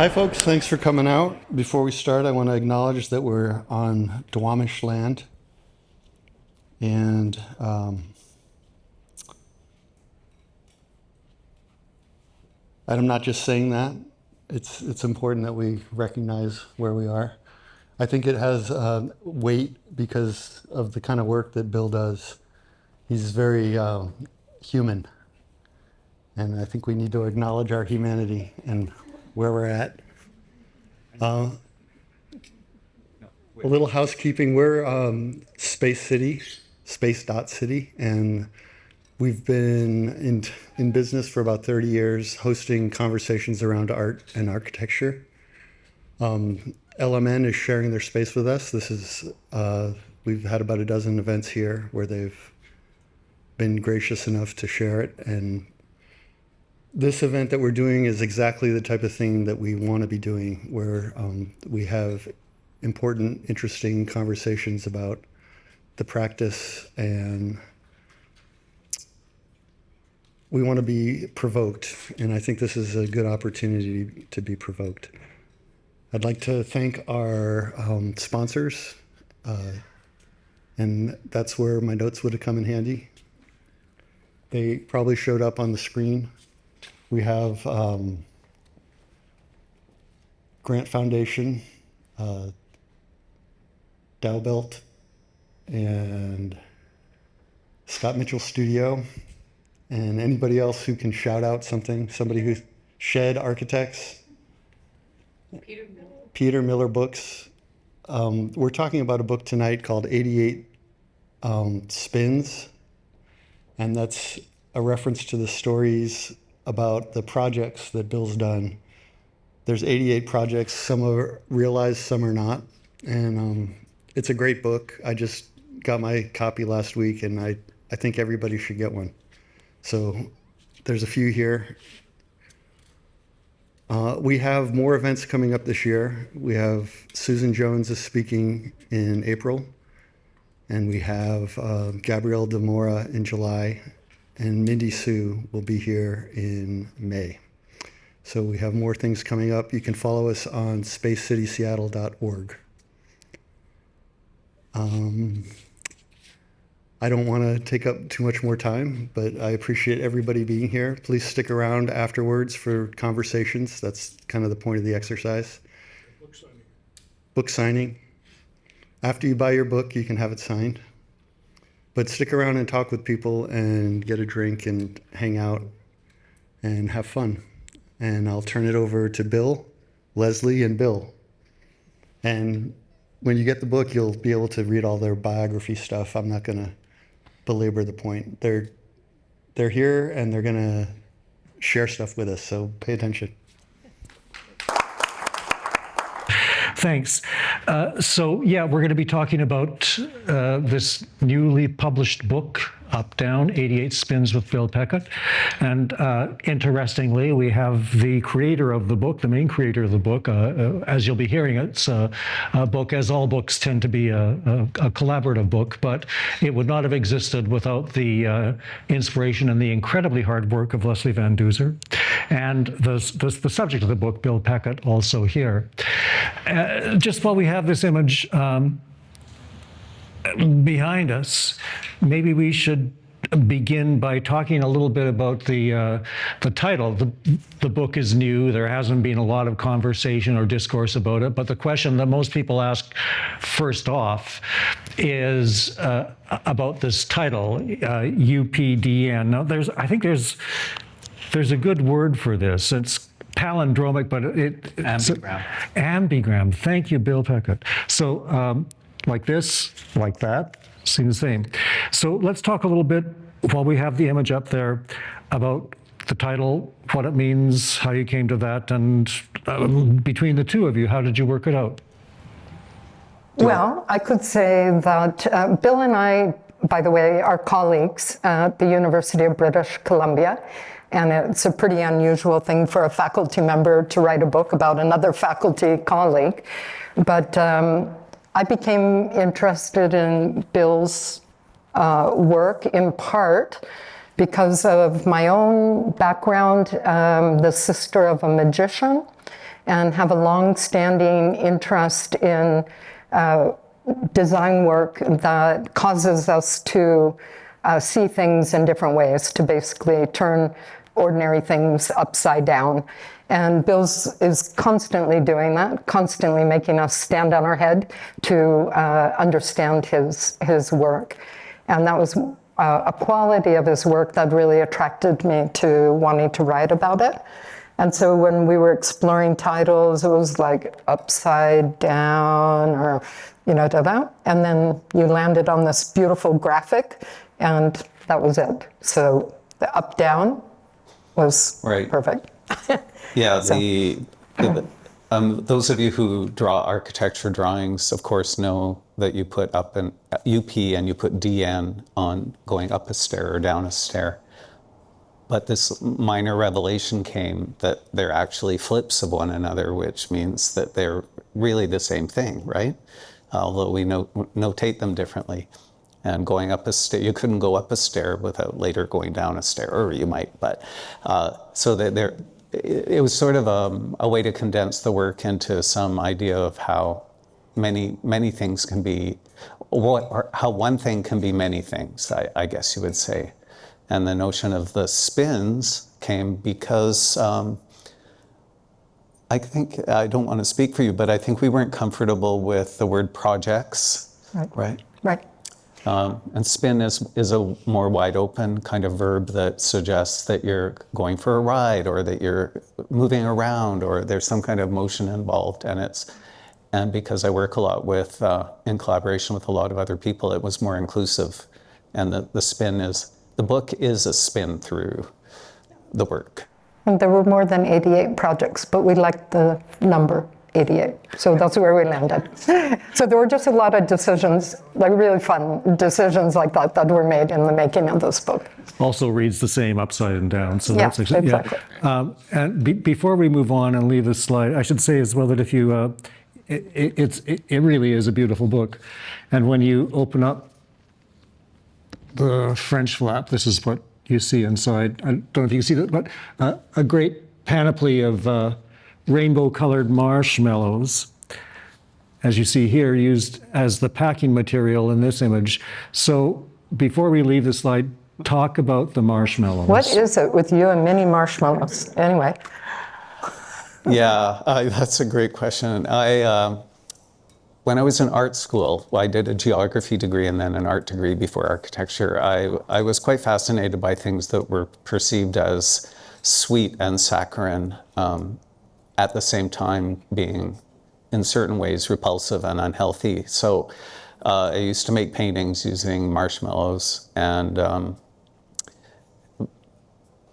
Hi folks, thanks for coming out. Before we start, I want to acknowledge that we're on Duwamish land. And I'm not just saying that. It's important that we recognize where we are. I think it has weight because of the kind of work that Bill does. He's very human. And I think we need to acknowledge our humanity and where we're at. A little housekeeping. We're Space City, Space.City, and we've been in business for about 30 years, hosting conversations around art and architecture. LMN is sharing their space with us. This is we've had about a dozen events here where they've been gracious enough to share it, and this event that we're doing is exactly the type of thing that we want to be doing, where we have important, interesting conversations about the practice, and we want to be provoked, and I think this is a good opportunity to be provoked. I'd like to thank our sponsors, and that's where my notes would have come in handy. They probably showed up on the screen. We have Grant Foundation, Dowbelt, and Scott Mitchell Studio, and anybody else who can shout out something, somebody who, Shed Architects, Peter Miller Books. We're talking about a book tonight called 88 Spins, and that's a reference to the stories about the projects that Bill's done. There's 88 projects, some are realized, some are not, and it's a great book. I just got my copy last week, and I think everybody should get one. So there's a few here. We have more events coming up this year. We have Susan Jones is speaking in April, and we have Gabrielle Demora in July, and Mindy Sue will be here in May. So we have more things coming up. You can follow us on Space.CitySeattle.org. I don't want to take up too much more time, but I appreciate everybody being here. Please stick around afterwards for conversations. That's kind of the point of the exercise. Book signing. Book signing. After you buy your book, you can have it signed. But stick around and talk with people and get a drink and hang out and have fun. And I'll turn it over to Bill, Leslie, and Bill. And when you get the book, you'll be able to read all their biography stuff. I'm not going to belabor the point. They're here and they're going to share stuff with us, so pay attention. Thanks. So yeah, we're going to be talking about this newly published book, UpDn, 88 Spins with Bill Pechet. And interestingly, we have the creator of the book, the main creator of the book. As you'll be hearing, it's a book, as all books tend to be a collaborative book, but it would not have existed without the inspiration and the incredibly hard work of Leslie Van Duzer. And the subject of the book, Bill Pechet, also here. Just while we have this image behind us, maybe we should begin by talking a little bit about the title. The book is new. There hasn't been a lot of conversation or discourse about it, but the question that most people ask first off is about this title, UpDn. Now, I think there's a good word for this. It's palindromic, but ambigram. Ambigram. Thank you, Bill Pechet. So like this, like that, seem the same. So let's talk a little bit, while we have the image up there, about the title, what it means, how you came to that, and between the two of you, how did you work it out? Well, I could say that Bill and I, by the way, are colleagues at the University of British Columbia. And it's a pretty unusual thing for a faculty member to write a book about another faculty colleague. But I became interested in Bill's work in part because of my own background, the sister of a magician, and have a long-standing interest in design work that causes us to see things in different ways, to basically turn ordinary things upside down. And Bill's is constantly doing that, constantly making us stand on our head to understand his work. And that was a quality of his work that really attracted me to wanting to write about it. And so when we were exploring titles, it was like upside down or, and then you landed on this beautiful graphic, and that was it. So the up down was perfect. Yeah, those of you who draw architecture drawings, of course, know that you put up an UP and you put DN on going up a stair or down a stair. But this minor revelation came that they're actually flips of one another, which means that they're really the same thing, right? Although we notate them differently. And going up a stair, you couldn't go up a stair without later going down a stair, or you might, but so that it was sort of a way to condense the work into some idea of how many things can be, how one thing can be many things, I guess you would say. And the notion of the spins came because I think, I don't want to speak for you, but I think we weren't comfortable with the word projects, right? Right. And spin is a more wide open kind of verb that suggests that you're going for a ride or that you're moving around or there's some kind of motion involved. And because I work a lot with, in collaboration with a lot of other people, it was more inclusive. And the book is a spin through the work. And there were more than 88 projects, but we liked the number 88. So that's where we landed. So there were just a lot of decisions, like really fun decisions like that were made in the making of this book. Also reads the same upside and down. So Yeah, that's actually, exactly. yeah. And before we move on and leave this slide, I should say as well that if you, it really is a beautiful book. And when you open up the French flap, this is what you see inside. I don't know if you can see that, but a great panoply of rainbow-colored marshmallows, as you see here, used as the packing material in this image. So before we leave the slide, talk about the marshmallows. What is it with you and mini marshmallows? Anyway. Yeah, that's a great question. When I was in art school, I did a geography degree and then an art degree before architecture. I was quite fascinated by things that were perceived as sweet and saccharine, at the same time being in certain ways repulsive and unhealthy. So I used to make paintings using marshmallows, and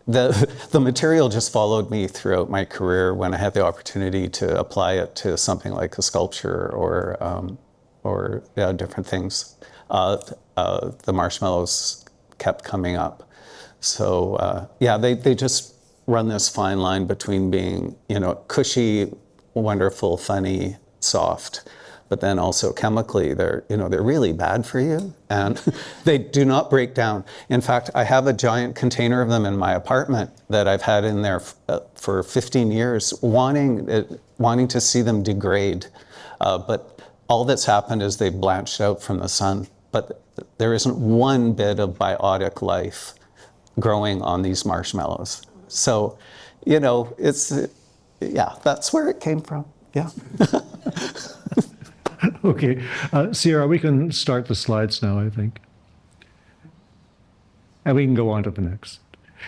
the material just followed me throughout my career when I had the opportunity to apply it to something like a sculpture or different things. The marshmallows kept coming up. So they just run this fine line between being, cushy, wonderful, funny, soft, but then also chemically, they're really bad for you, and they do not break down. In fact, I have a giant container of them in my apartment that I've had in there for 15 years, wanting to see them degrade. But all that's happened is they've blanched out from the sun, but there isn't one bit of biotic life growing on these marshmallows. So, that's where it came from. Yeah. Okay. Sierra, we can start the slides now, I think. And we can go on to the next.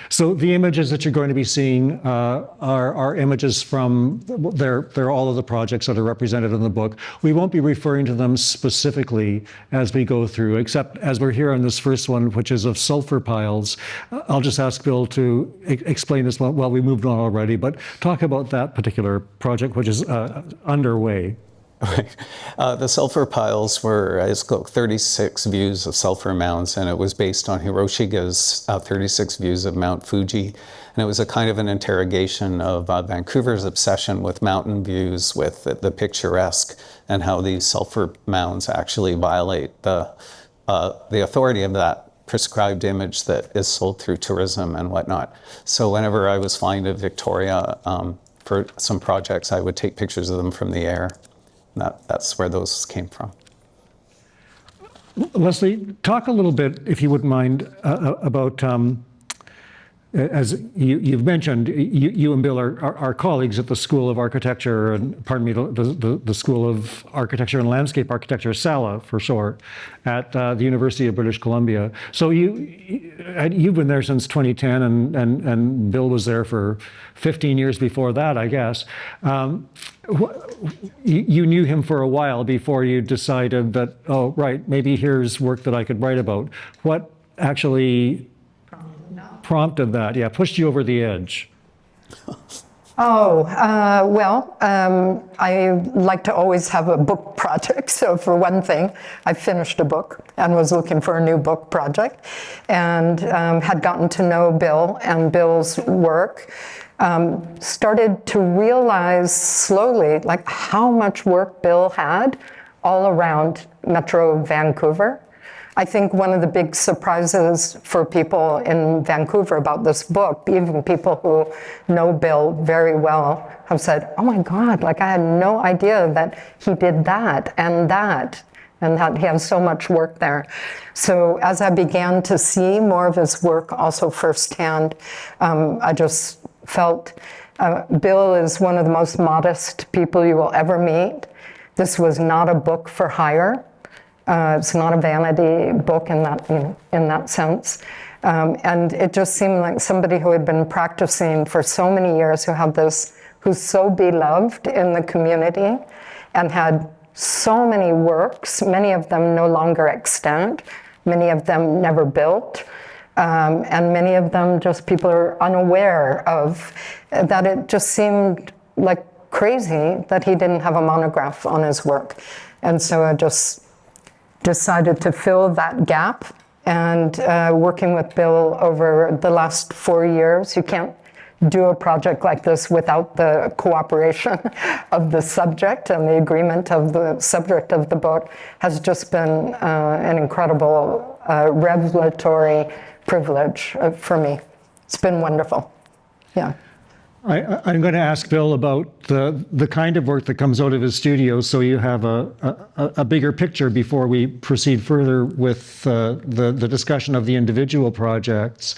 So the images that you're going to be seeing are images from, they're all of the projects that are represented in the book. We won't be referring to them specifically as we go through, except as we're here on this first one, which is of sulfur piles. I'll just ask Bill to explain this one. Well, we moved on already, but talk about that particular project, which is underway. Right. The sulfur piles were 36 views of sulfur mounds, and it was based on Hiroshige's 36 views of Mount Fuji. And it was a kind of an interrogation of Vancouver's obsession with mountain views, with the picturesque, and how these sulfur mounds actually violate the authority of that prescribed image that is sold through tourism and whatnot. So whenever I was flying to Victoria for some projects, I would take pictures of them from the air. And that's where those came from. Leslie, talk a little bit, if you wouldn't mind, about, as you've mentioned, you and Bill are colleagues at the School of Architecture, and pardon me, the School of Architecture and Landscape Architecture, SALA for short, at the University of British Columbia. So you've been there since 2010, and Bill was there for 15 years before that, I guess. You knew him for a while before you decided that, oh, right, maybe here's work that I could write about. What actually prompted that? Yeah, pushed you over the edge. I like to always have a book project. So for one thing, I finished a book and was looking for a new book project, and had gotten to know Bill and Bill's work. Started to realize slowly like how much work Bill had all around Metro Vancouver. I think one of the big surprises for people in Vancouver about this book, even people who know Bill very well, have said, oh my God, like I had no idea that he did that, and that he has so much work there. So as I began to see more of his work also firsthand, I just felt Bill is one of the most modest people you will ever meet. This was not a book for hire. It's not a vanity book in that sense. And it just seemed like somebody who had been practicing for so many years, who's so beloved in the community and had so many works, many of them no longer extant, many of them never built, and many of them just people are unaware of, that it just seemed like crazy that he didn't have a monograph on his work. And so I just decided to fill that gap, and working with Bill over the last 4 years, you can't do a project like this without the cooperation of the subject, and the agreement of the subject of the book has just been an incredible revelatory privilege for me. It's been wonderful. Yeah. I'm going to ask Bill about the kind of work that comes out of his studio, so you have a bigger picture before we proceed further with the discussion of the individual projects.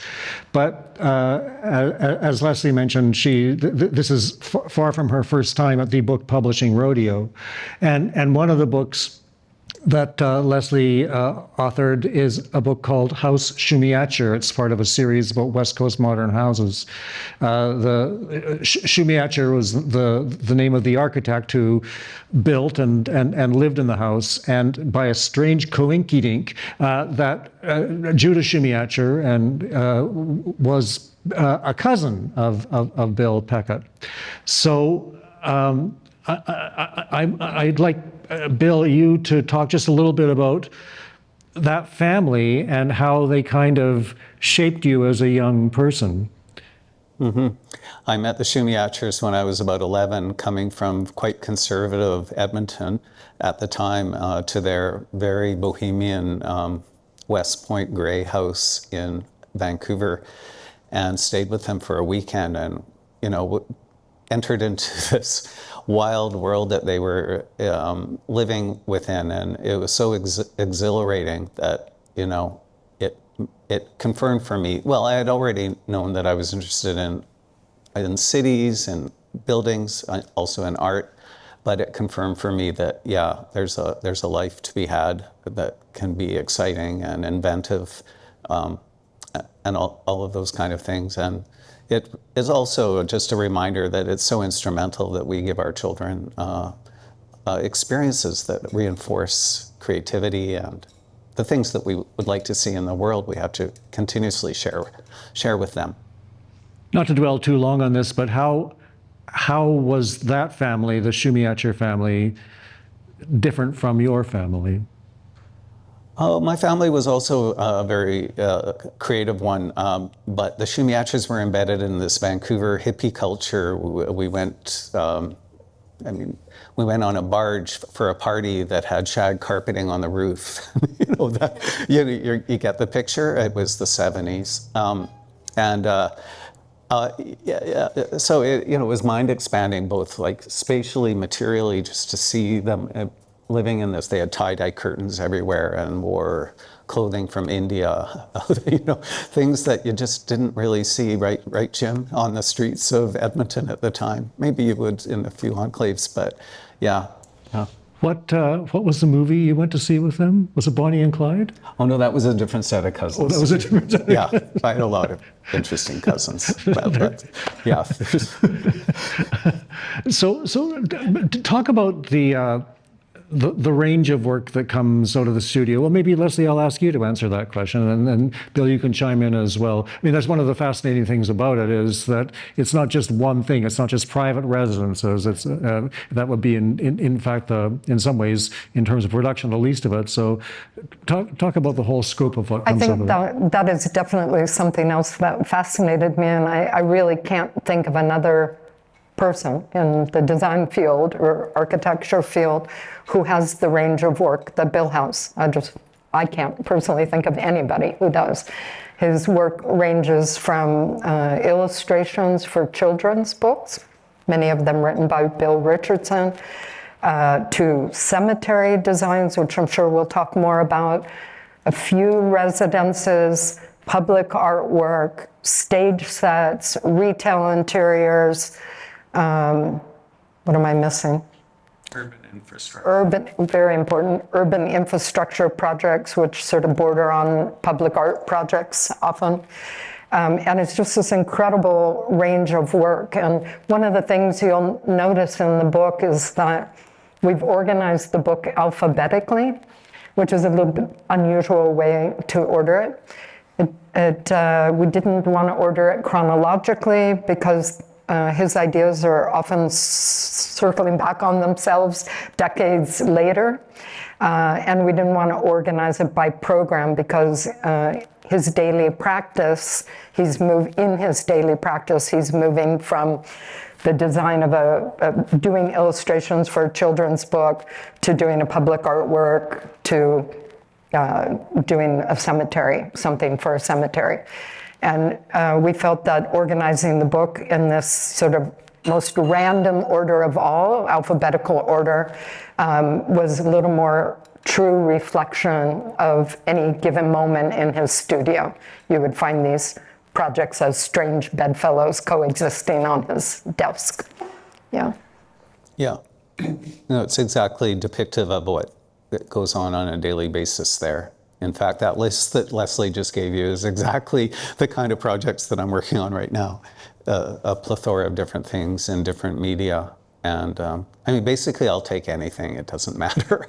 But as Leslie mentioned, this is far from her first time at the book publishing rodeo, and one of the books that Leslie authored is a book called House Shumiacher. It's part of a series about West Coast modern houses. The Shumiacher was the name of the architect who built and lived in the house. And by a strange coinkydink, that Judah Shumiacher was a cousin of Bill Pechet. So I'd like, Bill, you to talk just a little bit about that family and how they kind of shaped you as a young person. Mm-hmm. I met the Shumiachers when I was about 11, coming from quite conservative Edmonton at the time to their very bohemian West Point Grey house in Vancouver, and stayed with them for a weekend, and entered into this wild world that they were living within, and it was so exhilarating that it confirmed for me. Well, I had already known that I was interested in cities and buildings, also in art, but it confirmed for me that there's a life to be had that can be exciting and inventive, and all of those kind of things. And it is also just a reminder that it's so instrumental that we give our children experiences that reinforce creativity, and the things that we would like to see in the world, we have to continuously share with them. Not to dwell too long on this, but how was that family, the Shumiacher family, different from your family? My family was also a very creative one, but the Shumiachers were embedded in this Vancouver hippie culture. We went, we went on a barge for a party that had shag carpeting on the roof. You get the picture. It was the 70s, and Yeah. So it was mind expanding, both like spatially, materially, just to see them living in this. They had tie-dye curtains everywhere and wore clothing from India, things that you just didn't really see, right, Jim, on the streets of Edmonton at the time. Maybe you would in a few enclaves, but yeah. What was the movie you went to see with them? Was it Bonnie and Clyde? Oh no, that was a different set of cousins. Oh, that was a different set. Yeah, I had a lot of interesting cousins. But yeah. So talk about the range of work that comes out of the studio. Well, maybe Leslie, I'll ask you to answer that question, and then Bill, you can chime in as well. I mean, that's one of the fascinating things about it, is that it's not just one thing. It's not just private residences. It's that would be in fact in some ways, in terms of production, the least of it. So talk about the whole scope of what comes out of it. I think that is definitely something else that fascinated me, and I really can't think of another person in the design field or architecture field who has the range of work that Bill has. I can't personally think of anybody who does. His work ranges from illustrations for children's books, many of them written by Bill Richardson, to cemetery designs, which I'm sure we'll talk more about, a few residences, public artwork, stage sets, retail interiors. What am I missing? Urban infrastructure. Very important, urban infrastructure projects, which sort of border on public art projects often. And it's just this incredible range of work. And one of the things you'll notice in the book is that we've organized the book alphabetically, which is a little bit unusual way to order it. We didn't want to order it chronologically because his ideas are often circling back on themselves decades later. And we didn't want to organize it by program because his daily practice, he's moving from the design of doing illustrations for a children's book to doing a public artwork to doing a cemetery, something for a cemetery. And we felt that organizing the book in this sort of most random order of all, alphabetical order, was a little more true reflection of any given moment in his studio. You would find these projects as strange bedfellows coexisting on his desk. Yeah. Yeah. No, it's exactly depictive of what goes on a daily basis there. In fact, that list that Leslie just gave you is exactly the kind of projects that I'm working on right now. A plethora of different things in different media. And I mean, basically, I'll take anything. It doesn't matter.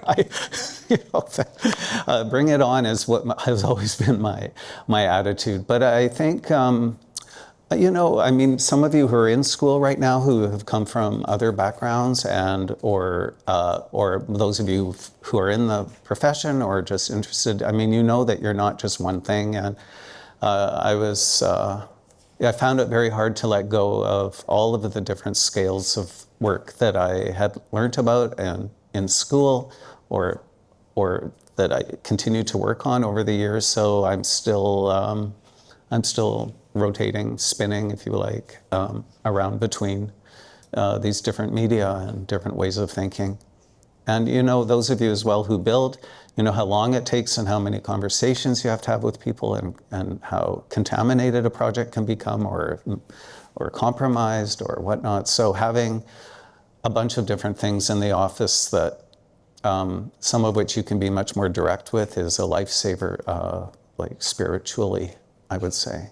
Bring it on is what has always been my attitude. But I think, I mean, some of you who are in school right now who have come from other backgrounds or those of you who are in the profession or just interested, I mean, you know that you're not just one thing. And I found it very hard to let go of all of the different scales of work that I had learned about in school or that I continue to work on over the years. So I'm still rotating, spinning, if you like, around between these different media and different ways of thinking. And those of you as well who build, you know how long it takes and how many conversations you have to have with people and how contaminated a project can become or compromised or whatnot. So having a bunch of different things in the office that some of which you can be much more direct with is a lifesaver, like spiritually, I would say.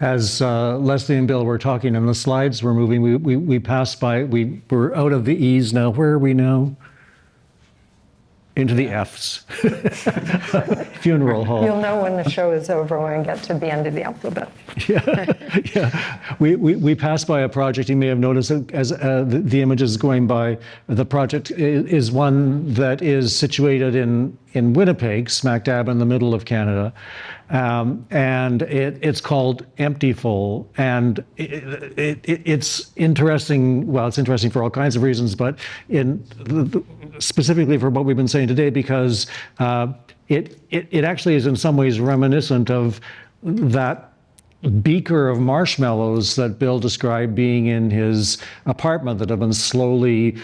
As Leslie and Bill were talking and the slides were moving, we passed by, we're out of the E's now. Where are we now? Into the F's. Funeral hall. You'll know when the show is over when we get to the end of the alphabet. Yeah. We passed by a project. You may have noticed as the images going by. The project is one that is situated in Winnipeg, smack dab in the middle of Canada, and it's called Emptyful, and it's interesting. Well, it's interesting for all kinds of reasons, but specifically for what we've been saying today, because it actually is in some ways reminiscent of that beaker of marshmallows that Bill described being in his apartment that have been slowly,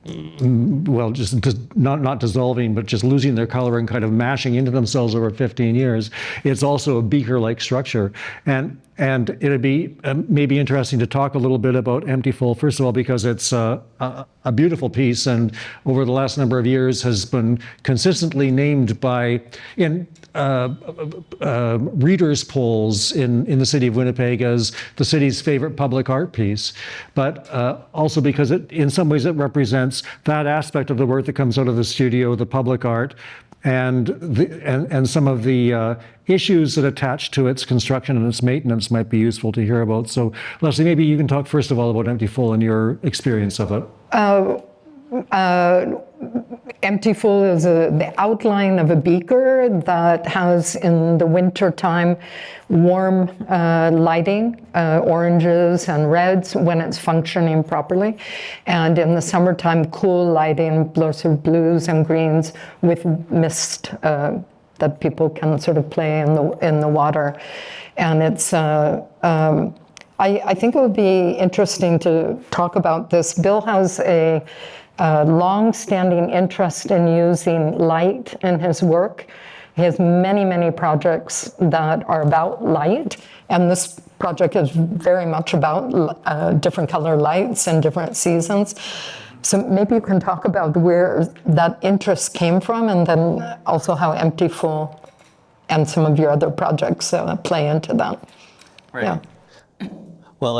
well, just not dissolving, but just losing their color and kind of mashing into themselves over 15 years. It's also a beaker-like structure. And it'd be maybe interesting to talk a little bit about Empty Full, first of all, because it's a beautiful piece, and over the last number of years has been consistently named in readers' polls in the city of Winnipeg as the city's favorite public art piece, but also because in some ways it represents that aspect of the work that comes out of the studio, the public art, and some of the issues that attach to its construction and its maintenance might be useful to hear about. So, Leslie, maybe you can talk first of all about Empty Full and your experience of it. Empty Full is the outline of a beaker that has, in the winter time, warm lighting, oranges and reds when it's functioning properly, and in the summertime, cool lighting, lots of blues and greens with mist that people can sort of play in the water. And it's I think it would be interesting to talk about this. Bill has a long-standing interest in using light in his work. He has many, many projects that are about light, and this project is very much about different color lights and different seasons. So maybe you can talk about where that interest came from, and then also how Empty Full and some of your other projects play into that. Right. Yeah. Well,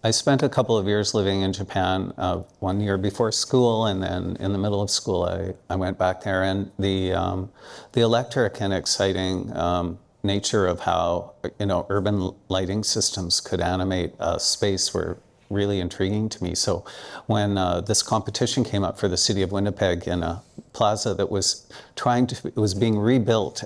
I spent a couple of years living in Japan, 1 year before school, and then in the middle of school, I went back there. And the electric and exciting nature of how urban lighting systems could animate space were really intriguing to me. So when this competition came up for the city of Winnipeg in a plaza that was it was being rebuilt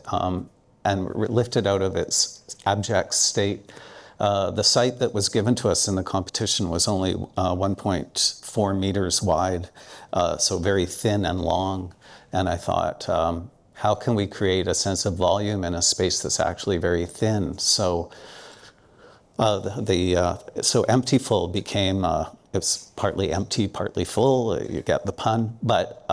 and lifted out of its abject state. The site that was given to us in the competition was only 1.4 meters wide, so very thin and long. And I thought, how can we create a sense of volume in a space that's actually very thin? So so Empty Full became, it's partly empty, partly full, you get the pun, but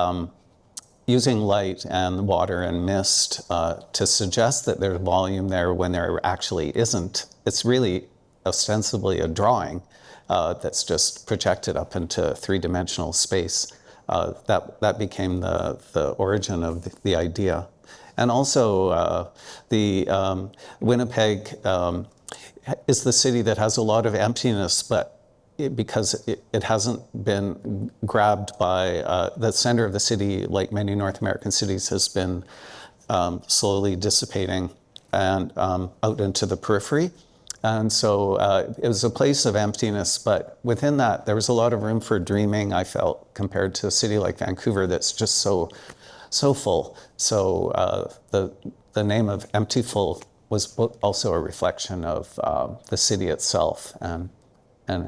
using light and water and mist to suggest that there's volume there when there actually isn't. It's really ostensibly a drawing that's just projected up into three-dimensional space. That became the origin of the idea. And also the Winnipeg is the city that has a lot of emptiness, but because it hasn't been grabbed by the center of the city, like many North American cities, has been slowly dissipating and out into the periphery. And so it was a place of emptiness, but within that, there was a lot of room for dreaming, I felt, compared to a city like Vancouver that's just so full. So the name of Empty Full was also a reflection of the city itself and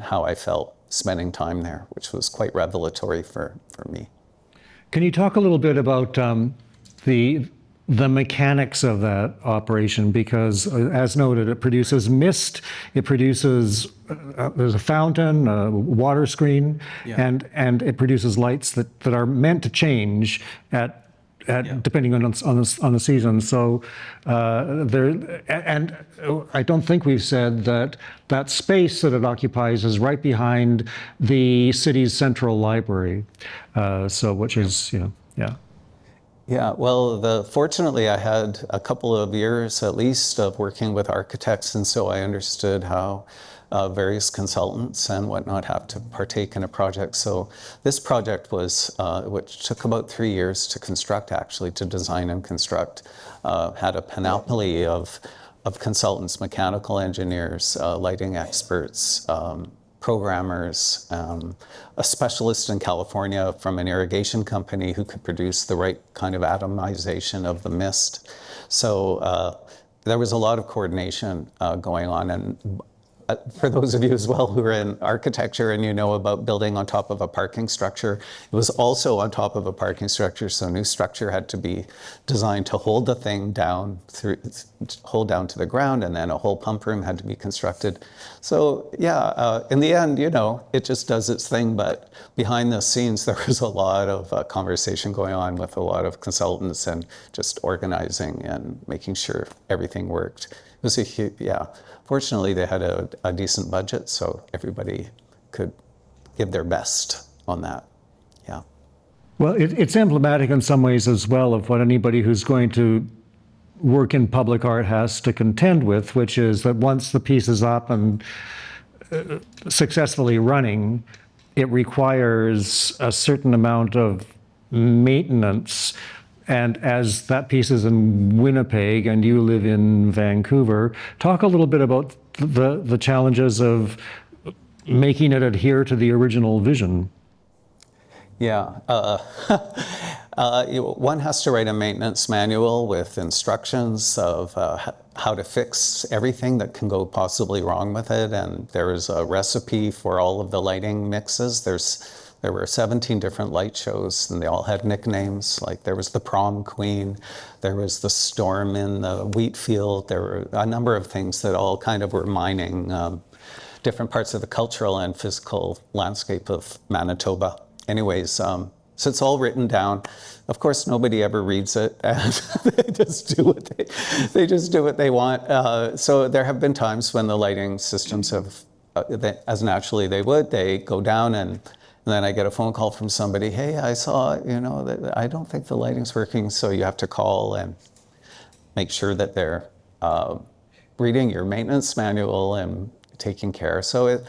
how I felt spending time there, which was quite revelatory for me. Can you talk a little bit about the mechanics of that operation? Because as noted, it produces mist, it produces, there's a fountain, a water screen, yeah. and it produces lights that are meant to change depending on the season. So and I don't think we've said that space that it occupies is right behind the city's central library. Which is, yeah. Yeah, well, fortunately I had a couple of years at least of working with architects, and so I understood how various consultants and whatnot have to partake in a project. So this project was, which took about 3 years to construct, actually, to design and construct, had a panoply of consultants, mechanical engineers, lighting experts, programmers, a specialist in California from an irrigation company who could produce the right kind of atomization of the mist. So there was a lot of coordination going on, and for those of you as well who are in architecture and you know about building on top of a parking structure, it was also on top of a parking structure, so new structure had to be designed to hold the thing down to the ground, and then a whole pump room had to be constructed. So yeah, in the end, it just does its thing, but behind the scenes there was a lot of conversation going on with a lot of consultants and just organizing and making sure everything worked. It was a huge, yeah. Fortunately, they had a decent budget, so everybody could give their best on that. Yeah. Well, it's emblematic in some ways as well of what anybody who's going to work in public art has to contend with, which is that once the piece is up and successfully running, it requires a certain amount of maintenance. And as that piece is in Winnipeg and you live in Vancouver, talk a little bit about the challenges of making it adhere to the original vision. Yeah. One has to write a maintenance manual with instructions of how to fix everything that can go possibly wrong with it. And there is a recipe for all of the lighting mixes. There were 17 different light shows, and they all had nicknames. Like there was the Prom Queen, there was the Storm in the wheat field. There were a number of things that all kind of were mining different parts of the cultural and physical landscape of Manitoba. Anyways, so it's all written down. Of course, nobody ever reads it, and they just do what they want. So there have been times when the lighting systems have, as naturally they would, they go down and then I get a phone call from somebody, hey, I saw, that I don't think the lighting's working, so you have to call and make sure that they're reading your maintenance manual and taking care. So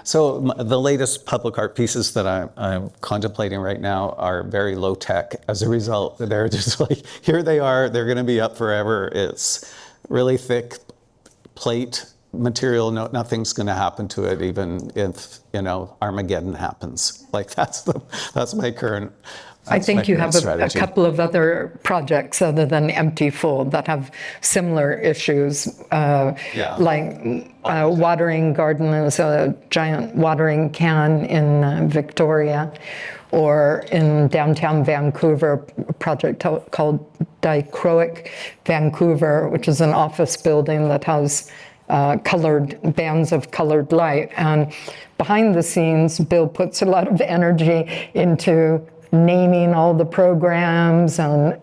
so the latest public art pieces that I'm contemplating right now are very low tech. As a result, they're just like, here they are, they're gonna be up forever. It's really thick plate material, nothing's going to happen to it, even if Armageddon happens. Like that's my current. I think you have a couple of other projects other than Empty Full that have similar issues, like Watering Garden is a giant watering can in Victoria, or in downtown Vancouver, a project called Dichroic Vancouver, which is an office building that has colored bands of colored light. And behind the scenes, Bill puts a lot of energy into naming all the programs and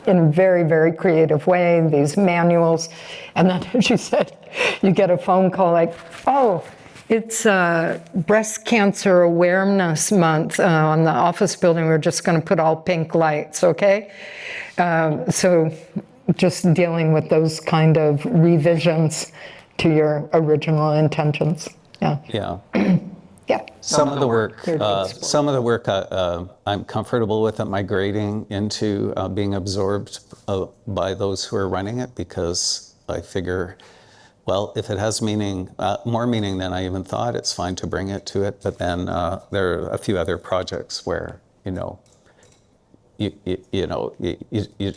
in a very, very creative way, these manuals. And then, as you said, you get a phone call like, oh, it's Breast Cancer Awareness Month on the office building. We're just going to put all pink lights, okay? So just dealing with those kind of revisions to your original intentions. Yeah. Yeah. Yeah. Some of the work I'm comfortable with at migrating into being absorbed by those who are running it, because I figure, well, if it has meaning, more meaning than I even thought, it's fine to bring it to it. But then there are a few other projects where, you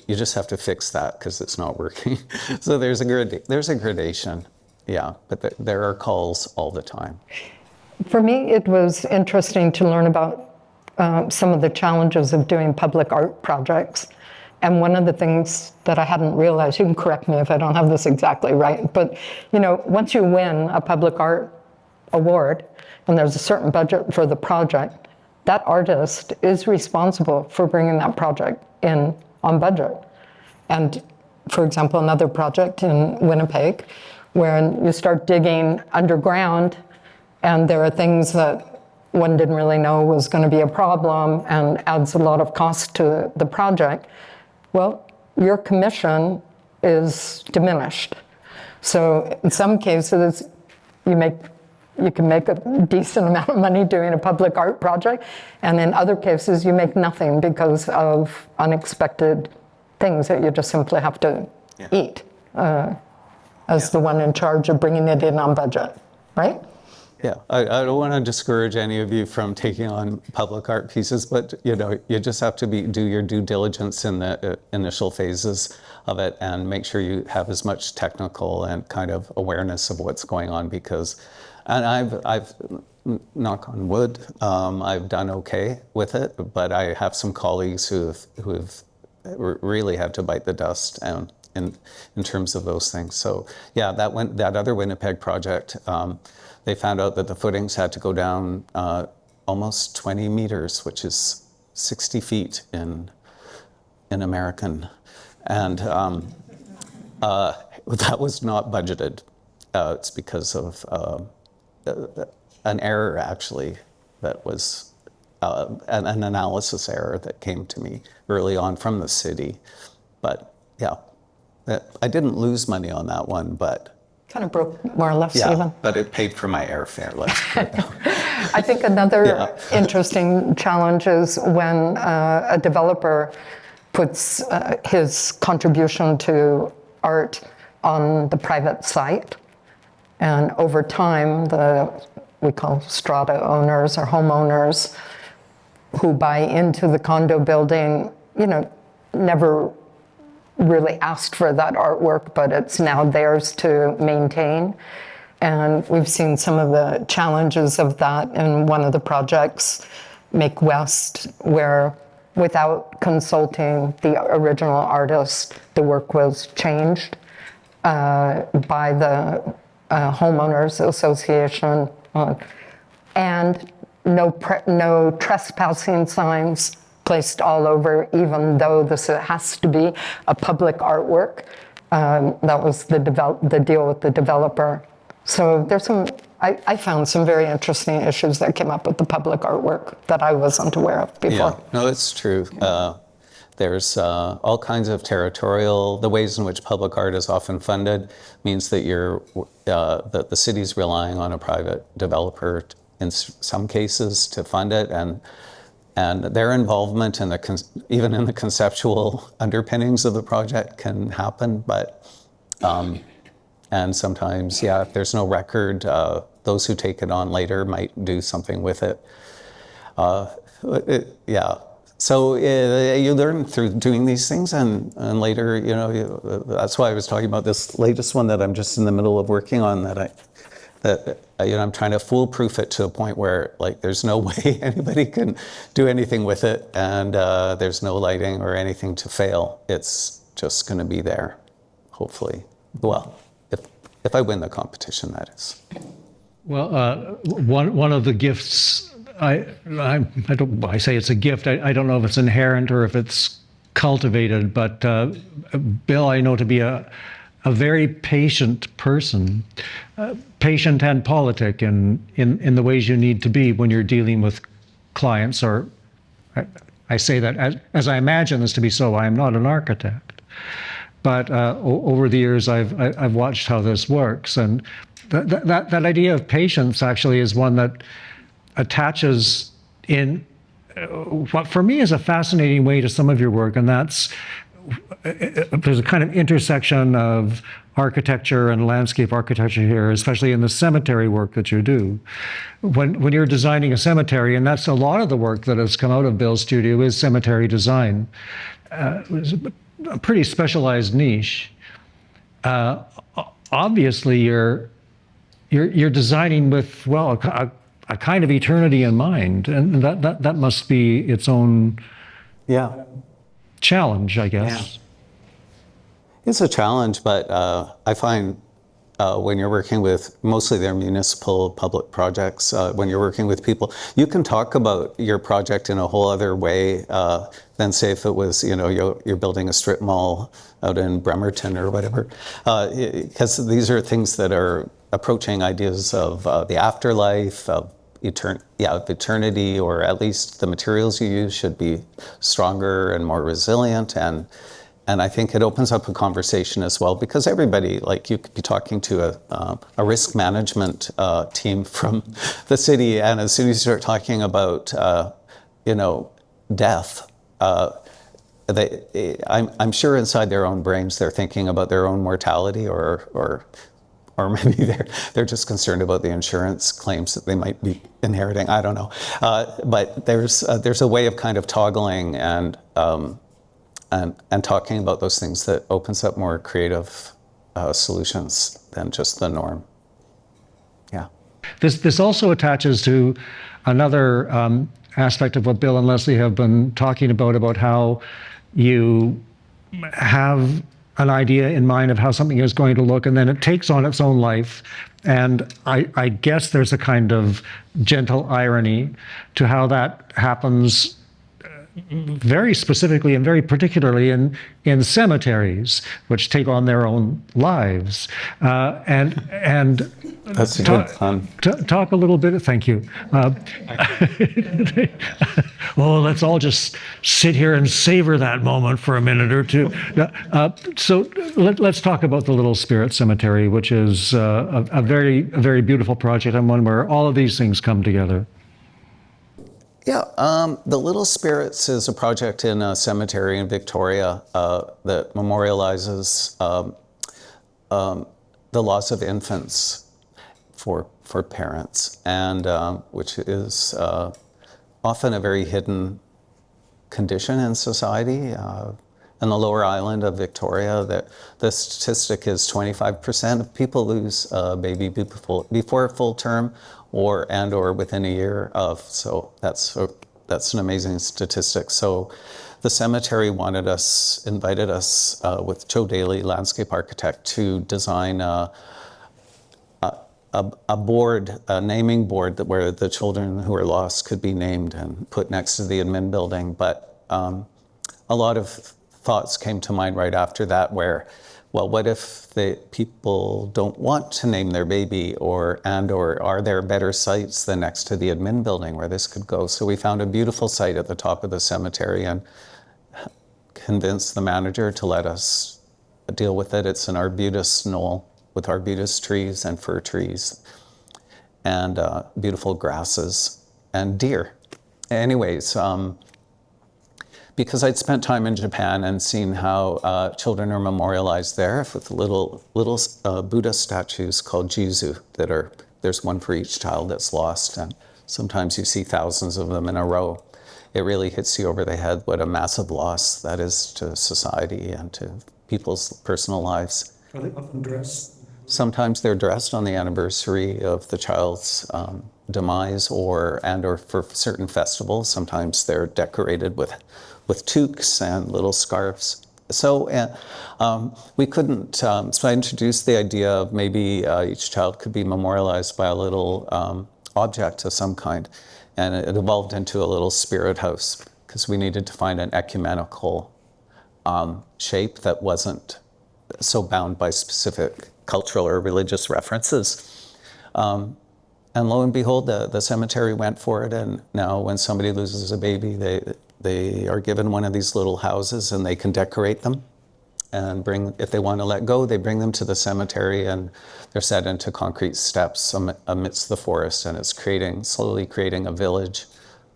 just have to fix that because it's not working. So there's a gradation, yeah. But there are calls all the time. For me, it was interesting to learn about some of the challenges of doing public art projects. And one of the things that I hadn't realized, you can correct me if I don't have this exactly right, but once you win a public art award and there's a certain budget for the project, that artist is responsible for bringing that project in on budget. And for example, another project in Winnipeg, where you start digging underground and there are things that one didn't really know was going to be a problem and adds a lot of cost to the project. Well, your commission is diminished. So in some cases, you can make a decent amount of money doing a public art project, and in other cases you make nothing because of unexpected things that you just simply have to eat as the one in charge of bringing it in on budget, right? Yeah, I don't want to discourage any of you from taking on public art pieces, but you just have to do your due diligence in the initial phases of it and make sure you have as much technical and kind of awareness of what's going on, because, and I've knock on wood, I've done okay with it, but I have some colleagues who've really had to bite the dust and in terms of those things. So yeah, that other Winnipeg project, they found out that the footings had to go down almost 20 meters, which is 60 feet in American. And that was not budgeted. It's because of an error, actually, that was an analysis error that came to me early on from the city. But yeah, I didn't lose money on that one, but Kind of broke more or less yeah, even. but it paid for my airfare, let's put it that way. I think another interesting challenge is when a developer puts his contribution to art on the private site, and over time, we call strata owners or homeowners who buy into the condo building, never really asked for that artwork, but it's now theirs to maintain. And we've seen some of the challenges of that in one of the projects, Make West, where without consulting the original artist, the work was changed by the homeowners association, and no trespassing signs placed all over, even though this has to be a public artwork. That was the deal with the developer. So there's I found some very interesting issues that came up with the public artwork that I wasn't aware of before. Yeah, no, it's true. There's all kinds of the ways in which public art is often funded means that that the city's relying on a private developer in some cases to fund it, and their involvement in even in the conceptual underpinnings of the project can happen, but and sometimes, yeah, if there's no record, those who take it on later might do something with it. Yeah. So you learn through doing these things, and later, that's why I was talking about this latest one that I'm just in the middle of working on, I'm trying to foolproof it to a point where there's no way anybody can do anything with it, and there's no lighting or anything to fail. It's just going to be there, hopefully. Well, if I win the competition, that is. Well, one of the gifts, I say it's a gift. I don't know if it's inherent or if it's cultivated, but Bill, I know to be a very patient person, patient and politic in the ways you need to be when you're dealing with clients. Or I say that as I imagine this to be so. I am not an architect, but over the years I've watched how this works, and that idea of patience actually is one that attaches in what for me is a fascinating way to some of your work, and that's there's a kind of intersection of architecture and landscape architecture here, especially in the cemetery work that you do. When you're designing a cemetery, and that's a lot of the work that has come out of Bill's studio is cemetery design. It's a pretty specialized niche. Obviously, you're designing with a kind of eternity in mind, and that must be its own challenge, I guess. Yeah. It's a challenge, but I find when you're working with, mostly they're municipal public projects, when you're working with people, you can talk about your project in a whole other way than say if it was, you're building a strip mall out in Bremerton or whatever, because these are things that are approaching ideas of the afterlife, of eternity, or at least the materials you use should be stronger and more resilient. And I think it opens up a conversation as well, because everybody, you could be talking to a risk management team from the city, and as soon as you start talking about, death, I'm sure inside their own brains they're thinking about their own mortality or or maybe they're just concerned about the insurance claims that they might be inheriting. I don't know, but there's a way of kind of toggling and talking about those things that opens up more creative solutions than just the norm. Yeah. This also attaches to another aspect of what Bill and Leslie have been talking about how you have an idea in mind of how something is going to look, and then it takes on its own life. And I guess there's a kind of gentle irony to how that happens very specifically and very particularly in cemeteries, which take on their own lives. And That's a good pun. Talk a little bit. Thank you. Oh, let's all just sit here and savor that moment for a minute or two. So let's talk about the Little Spirit Cemetery, which is a very beautiful project and one where all of these things come together. Yeah, the Little Spirits is a project in a cemetery in Victoria that memorializes the loss of infants for parents, and which is often a very hidden condition in society. In the Lower Island of Victoria, the statistic is 25% of people lose a baby before full term, or within a year of. So that's an amazing statistic. So the cemetery invited us with Joe Daly, landscape architect, to design a board, a naming board where the children who are lost could be named and put next to the admin building. But a lot of thoughts came to mind right after that, where, well, what if the people don't want to name their baby, or are there better sites than next to the admin building where this could go? So we found a beautiful site at the top of the cemetery and convinced the manager to let us deal with it. It's an arbutus knoll with arbutus trees and fir trees and beautiful grasses and deer. Anyways, because I'd spent time in Japan and seen how children are memorialized there with little Buddha statues called Jizu there's one for each child that's lost, and sometimes you see thousands of them in a row. It really hits you over the head what a massive loss that is to society and to people's personal lives. Are they often dressed? Sometimes they're dressed on the anniversary of the child's demise, or for certain festivals. Sometimes they're decorated with toques and little scarves. So we couldn't, so I introduced the idea of maybe each child could be memorialized by a little object of some kind. And it evolved into a little spirit house, because we needed to find an ecumenical shape that wasn't so bound by specific cultural or religious references. And lo and behold, the cemetery went for it. And now when somebody loses a baby, they are given one of these little houses, and they can decorate them and if they want to let go, they bring them to the cemetery, and they're set into concrete steps amidst the forest, and it's slowly creating a village,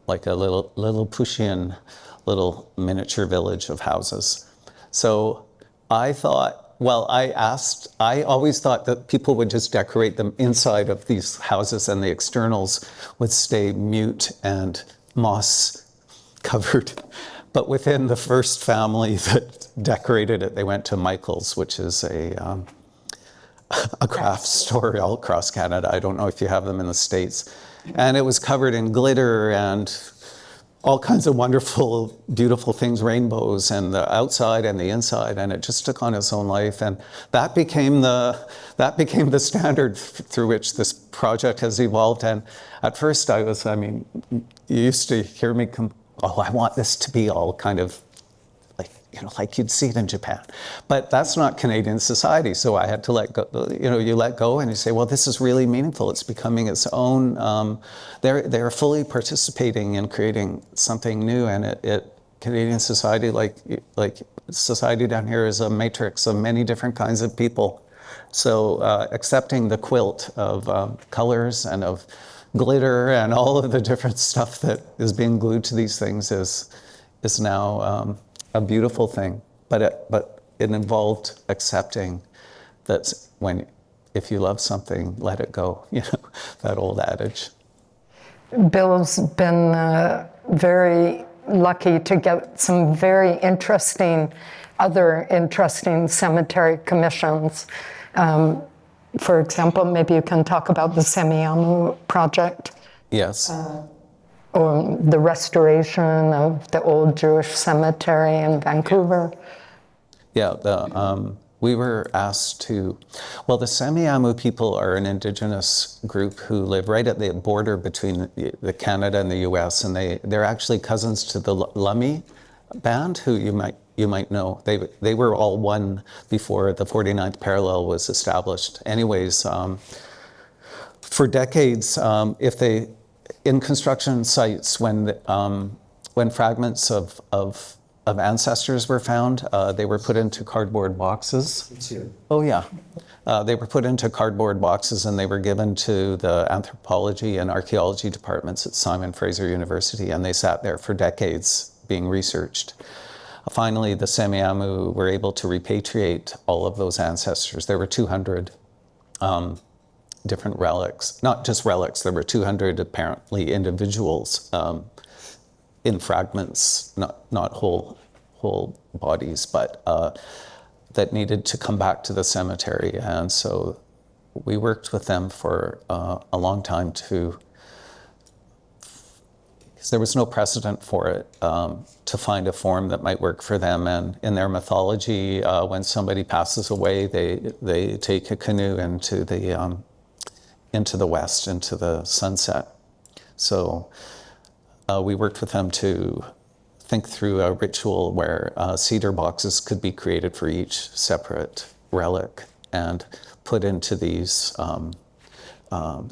like a little Pushian, little miniature village of houses. So I thought, I always thought that people would just decorate them inside of these houses, and the externals would stay mute and moss covered. But within the first family that decorated it, they went to Michael's, which is a craft store all across Canada. I don't know if you have them in the States. And it was covered in glitter and all kinds of wonderful, beautiful things, rainbows, and the outside and the inside, and it just took on its own life. And that became the standard through which this project has evolved. And at first you used to hear me I want this to be all kind of like you'd see it in Japan. But that's not Canadian society. So I had to let go, you let go and you say, well, this is really meaningful. It's becoming its own, they're fully participating in creating something new. And Canadian society, like society down here, is a matrix of many different kinds of people. So accepting the quilt of colors and of glitter and all of the different stuff that is being glued to these things is now a beautiful thing. But it involved accepting that when if you love something, let it go, that old adage. Bill's been very lucky to get some very other interesting cemetery commissions. For example, maybe you can talk about the Semiahmoo project. Yes. Or the restoration of the old Jewish cemetery in Vancouver. Yeah, we were asked to, well, the Semiahmoo people are an indigenous group who live right at the border between the Canada and the US, and they're actually cousins to the Lummi band, who you might know. They were all one before the 49th parallel was established. Anyways, for decades, in construction sites, when fragments of ancestors were found, they were put into cardboard boxes. Oh yeah. They were put into cardboard boxes and they were given to the anthropology and archaeology departments at Simon Fraser University, and they sat there for decades being researched. Finally, the Semiahmoo were able to repatriate all of those ancestors. There were 200 different relics, not just relics, there were 200 apparently individuals in fragments, not whole bodies, but that needed to come back to the cemetery. And so we worked with them for a long time because there was no precedent for it, to find a form that might work for them. And in their mythology, when somebody passes away, they take a canoe into the west, into the sunset. So we worked with them to think through a ritual where cedar boxes could be created for each separate relic and put into these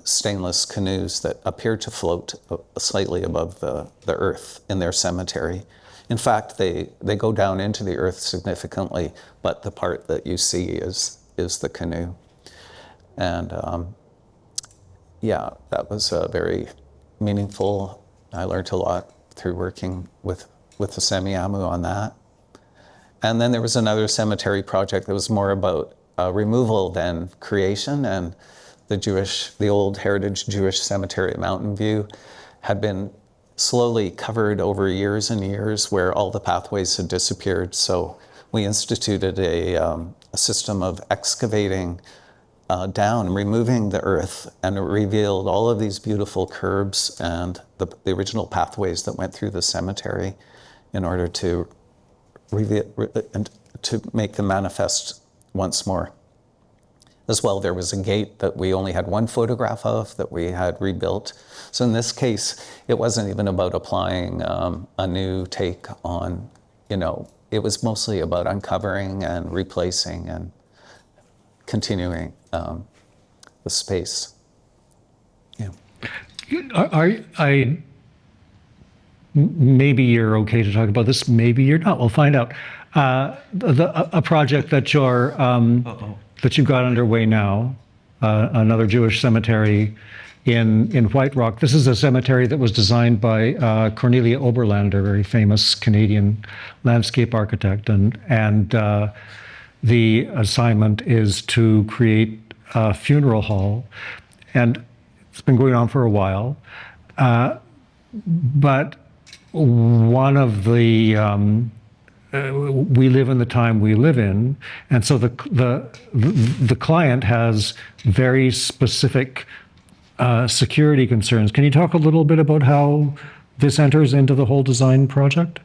stainless canoes that appear to float slightly above the earth in their cemetery. In fact, they go down into the earth significantly, but the part that you see is the canoe. And yeah, that was very meaningful. I learned a lot through working with the Semiahmoo on that. And then there was another cemetery project that was more about removal than creation, and the old heritage Jewish cemetery at Mountain View had been slowly covered over years and years where all the pathways had disappeared. So we instituted a system of excavating down, removing the earth, and it revealed all of these beautiful curbs and the original pathways that went through the cemetery in order to make them manifest once more. As well, there was a gate that we only had one photograph of that we had rebuilt. So in this case, it wasn't even about applying a new take on, it was mostly about uncovering and replacing and continuing the space. Yeah. Maybe you're okay to talk about this, maybe you're not. We'll find out. A project that you've got underway now, another Jewish cemetery in White Rock. This is a cemetery that was designed by Cornelia Oberlander, a very famous Canadian landscape architect, and the assignment is to create a funeral hall, and it's been going on for a while. But one of the we live in the time we live in, and so the client has very specific security concerns. Can you talk a little bit about how this enters into the whole design project?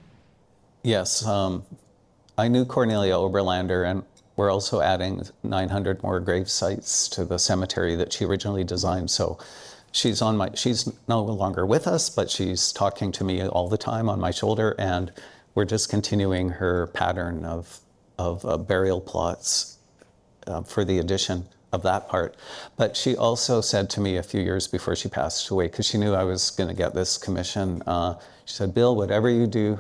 Yes, I knew Cornelia Oberlander, and we're also adding 900 more grave sites to the cemetery that she originally designed. So she's no longer with us, but she's talking to me all the time on my shoulder, and we're just continuing her pattern of burial plots for the addition of that part. But she also said to me a few years before she passed away, because she knew I was going to get this commission, she said, "Bill, whatever you do,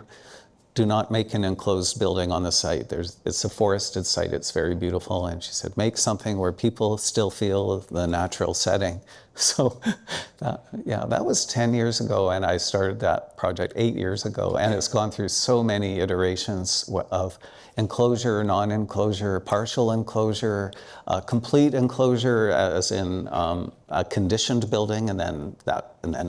do not make an enclosed building on the site. It's a forested site, it's very beautiful." And she said, "Make something where people still feel the natural setting So, that was 10 years ago, and I started that project 8 years ago, and it's gone through so many iterations of enclosure, non-enclosure, partial enclosure, complete enclosure, as in a conditioned building, and then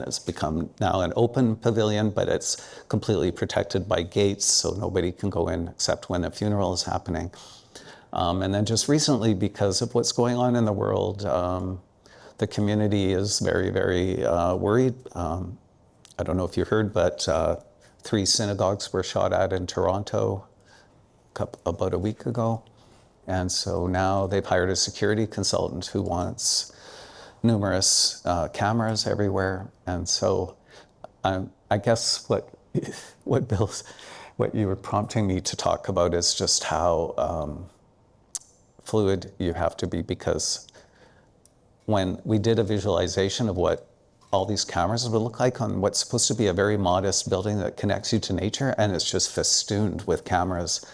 it's become now an open pavilion, but it's completely protected by gates, so nobody can go in except when a funeral is happening. And then just recently, because of what's going on in the world, the community is very, very worried. I don't know if you heard, but 3 synagogues were shot at in Toronto about a week ago. And so now they've hired a security consultant who wants numerous cameras everywhere. And so I guess what you were prompting me to talk about is just how fluid you have to be, because when we did a visualization of what all these cameras would look like on what's supposed to be a very modest building that connects you to nature, and it's just festooned with cameras.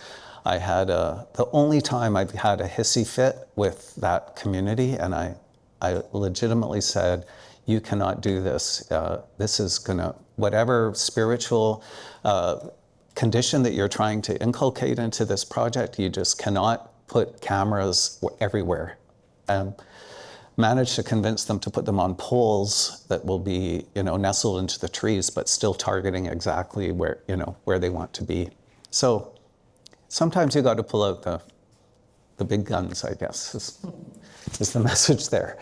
I had the only time I've had a hissy fit with that community, and I legitimately said, you cannot do this. This is gonna, whatever spiritual condition that you're trying to inculcate into this project, you just cannot put cameras everywhere. Managed to convince them to put them on poles that will be, nestled into the trees, but still targeting exactly where they want to be. So sometimes you got to pull out the big guns, I guess, is the message there.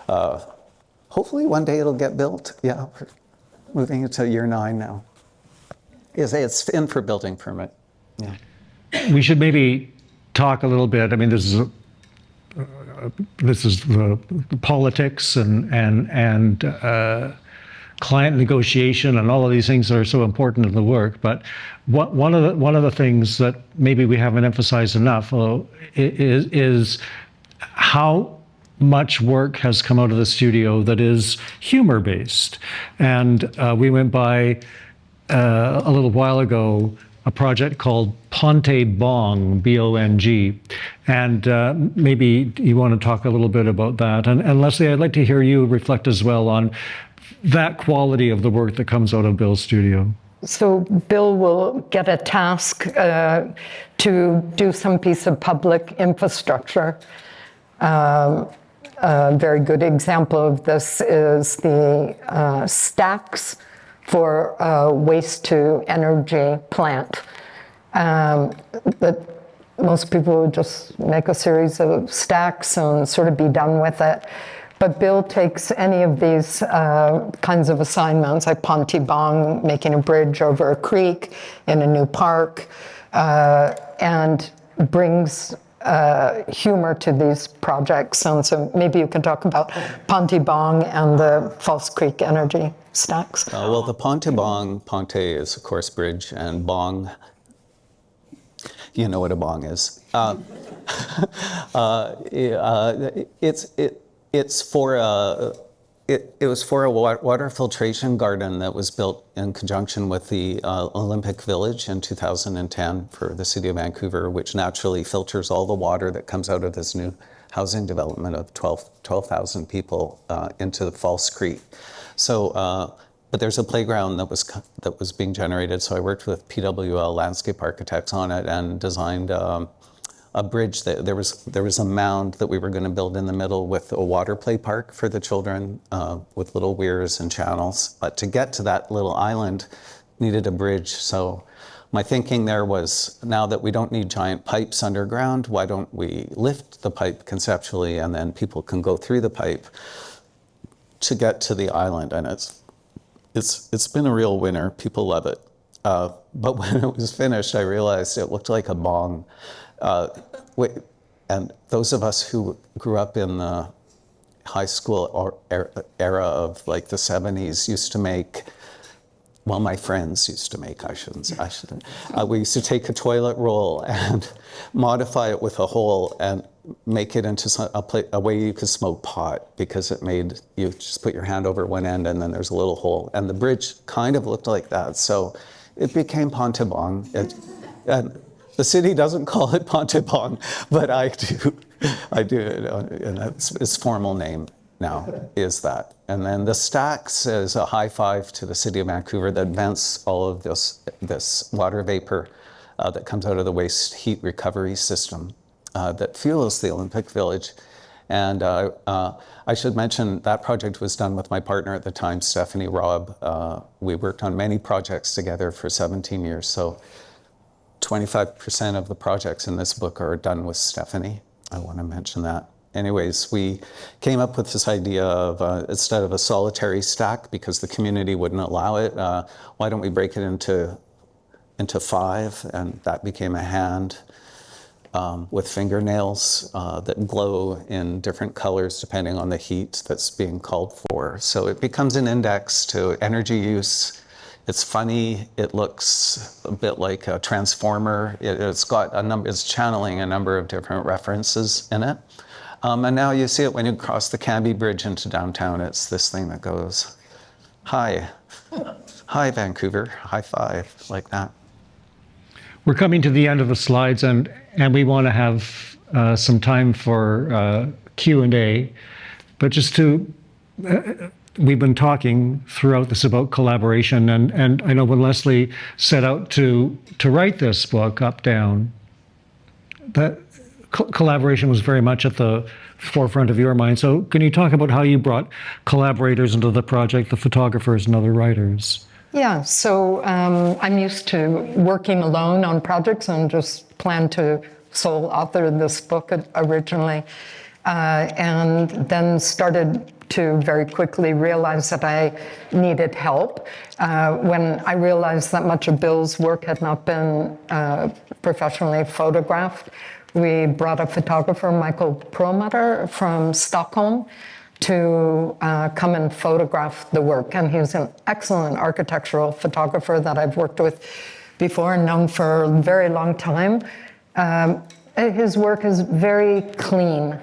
Hopefully one day it'll get built. Yeah, we're moving into year 9 now. It's in for building permit. Yeah. We should maybe talk a little bit. I mean, this is the politics and client negotiation and all of these things that are so important in the work. But one of the things that maybe we haven't emphasized enough is how much work has come out of the studio that is humor-based. And we went by a little while ago a project called Ponte Bong, B-O-N-G. And maybe you want to talk a little bit about that. And Leslie, I'd like to hear you reflect as well on that quality of the work that comes out of Bill's studio. So Bill will get a task to do some piece of public infrastructure. A very good example of this is the stacks for a waste to energy plant. That most people would just make a series of stacks and sort of be done with it. But Bill takes any of these kinds of assignments, like Ponte Bong, making a bridge over a creek in a new park, and brings humor to these projects. And so maybe you can talk about Ponte Bong and the False Creek energy stacks. Well, the Ponte Bong, Ponte is of course bridge, and Bong, you know what a bong is. It was for a water filtration garden that was built in conjunction with the Olympic Village in 2010 for the city of Vancouver, which naturally filters all the water that comes out of this new housing development of 12,000 people into the False Creek. So, but there's a playground that was being generated. So I worked with PWL landscape architects on it and designed a bridge. That there was a mound that we were going to build in the middle with a water play park for the children with little weirs and channels. But to get to that little island, needed a bridge. So my thinking there was, now that we don't need giant pipes underground, why don't we lift the pipe conceptually, and then people can go through the pipe to get to the island. And it's been a real winner. People love it. But when it was finished, I realized it looked like a bong. And those of us who grew up in the high school era of like the 70s used to make, well, my friends used to make, I shouldn't, we used to take a toilet roll and modify it with a hole and make it into a way you could smoke pot, because it made, you just put your hand over one end and then there's a little hole. And the bridge kind of looked like that. So it became Ponte Bong. And the city doesn't call it Ponte Bong, but I do, and it's its formal name. now is that. And then the stacks is a high five to the city of Vancouver that vents all of this water vapor that comes out of the waste heat recovery system that fuels the Olympic Village. And I should mention that project was done with my partner at the time, Stephanie Robb. We worked on many projects together for 17 years. So 25% of the projects in this book are done with Stephanie. I want to mention that. Anyways, we came up with this idea of instead of a solitary stack, because the community wouldn't allow it, why don't we break it into 5? And that became a hand with fingernails that glow in different colors depending on the heat that's being called for. So it becomes an index to energy use. It's funny. It looks a bit like a transformer. It's got a number. It's channeling a number of different references in it. And now you see it when you cross the Cambie Bridge into downtown. It's this thing that goes, "Hi, hi Vancouver, high five," like that. We're coming to the end of the slides, and we want to have some time for Q&A. But just to, we've been talking throughout this about collaboration, and I know when Leslie set out to write this book, Up Down, that collaboration was very much at the forefront of your mind. So can you talk about how you brought collaborators into the project, the photographers and other writers? Yeah, so I'm used to working alone on projects and just planned to sole author this book originally, and then started to very quickly realize that I needed help. When I realized that much of Bill's work had not been professionally photographed, we brought a photographer, Michael Perlmutter, from Stockholm, to come and photograph the work. And he's an excellent architectural photographer that I've worked with before and known for a very long time. His work is very clean,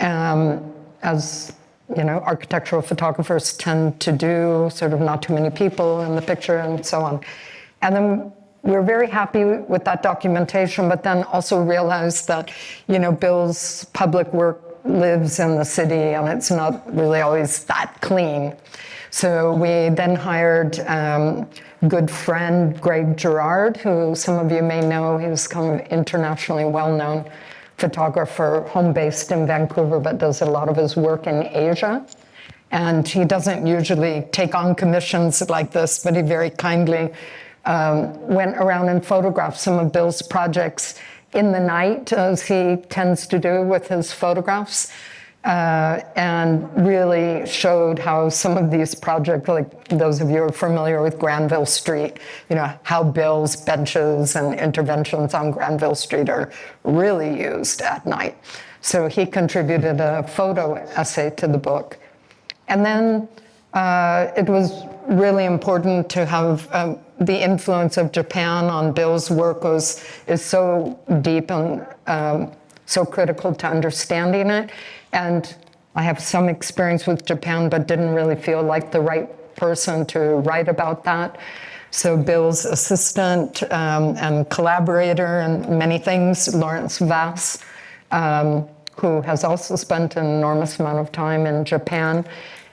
as you know, architectural photographers tend to do, sort of not too many people in the picture and so on. And then we're very happy with that documentation, but then also realized that, you know, Bill's public work lives in the city and it's not really always that clean. So we then hired good friend Greg Gerard, who some of you may know. He's kind of internationally well-known photographer, home-based in Vancouver, but does a lot of his work in Asia. And he doesn't usually take on commissions like this, but he very kindly went around and photographed some of Bill's projects in the night, as he tends to do with his photographs, and really showed how some of these projects, like those of you who are familiar with Granville Street, you know, how Bill's benches and interventions on Granville Street are really used at night. So he contributed a photo essay to the book. And then it was really important to have the influence of Japan on Bill's work is so deep and so critical to understanding it. And I have some experience with Japan, but didn't really feel like the right person to write about that. So Bill's assistant and collaborator and many things, Lawrence Vass, who has also spent an enormous amount of time in Japan,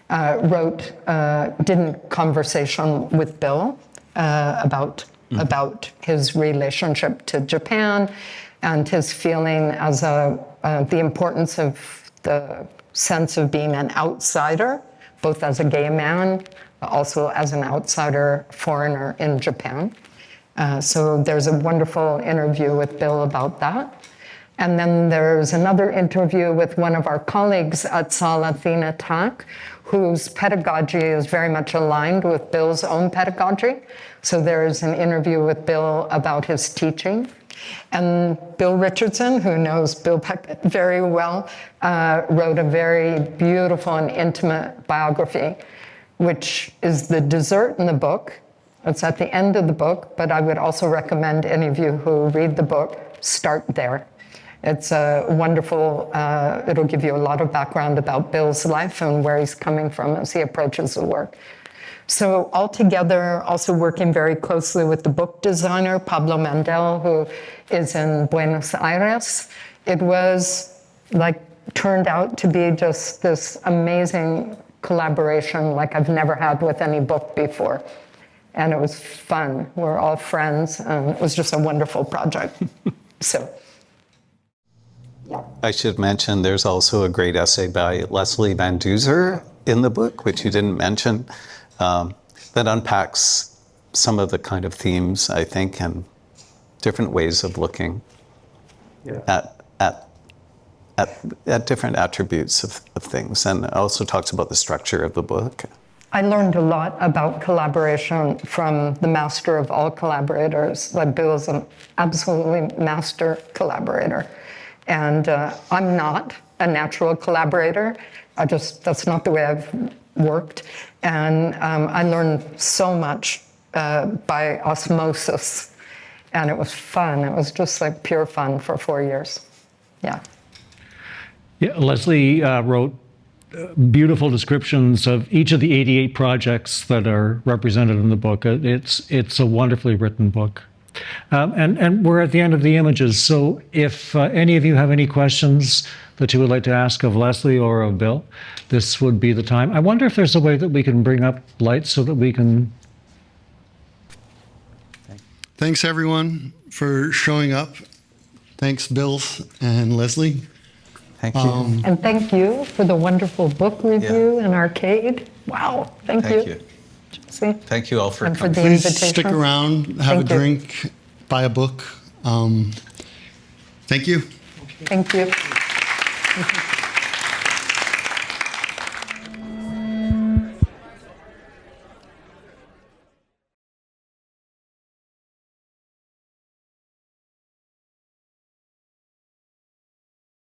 did a conversation with Bill about his relationship to Japan and his feeling as the importance of the sense of being an outsider, both as a gay man, but also as an outsider foreigner in Japan. So there's a wonderful interview with Bill about that. And then there's another interview with one of our colleagues at Sala Athena TAC, whose pedagogy is very much aligned with Bill's own pedagogy. So there's an interview with Bill about his teaching. And Bill Richardson, who knows Bill Pechet very well, wrote a very beautiful and intimate biography, which is the dessert in the book. It's at the end of the book, but I would also recommend any of you who read the book, start there. It's a wonderful, it'll give you a lot of background about Bill's life and where he's coming from as he approaches the work. So altogether, also working very closely with the book designer, Pablo Mandel, who is in Buenos Aires. It was like turned out to be just this amazing collaboration like I've never had with any book before. And it was fun. We're all friends, and it was just a wonderful project. So, yeah. I should mention there's also a great essay by Leslie Van Duzer in the book, which you didn't mention, that unpacks some of the kind of themes, I think, and different ways of looking at different attributes of things, and also talks about the structure of the book. I learned a lot about collaboration from the master of all collaborators. Like Bill is an absolutely master collaborator. And I'm not a natural collaborator. That's not the way I've worked. And I learned so much by osmosis. And it was fun. It was just like pure fun for 4 years. Yeah. Yeah, Leslie wrote beautiful descriptions of each of the 88 projects that are represented in the book. It's a wonderfully written book. And we're at the end of the images, so if any of you have any questions that you would like to ask of Leslie or of Bill, this would be the time. I wonder if there's a way that we can bring up lights so that we can... Thanks, everyone, for showing up. Thanks, Bill and Leslie. Thank you. And thank you for the wonderful book review and arcade. Wow, thank you. See? Thank you all for And for coming. the Please invitation. stick around, have Thank a you. drink, buy a book. Thank you. Thank you.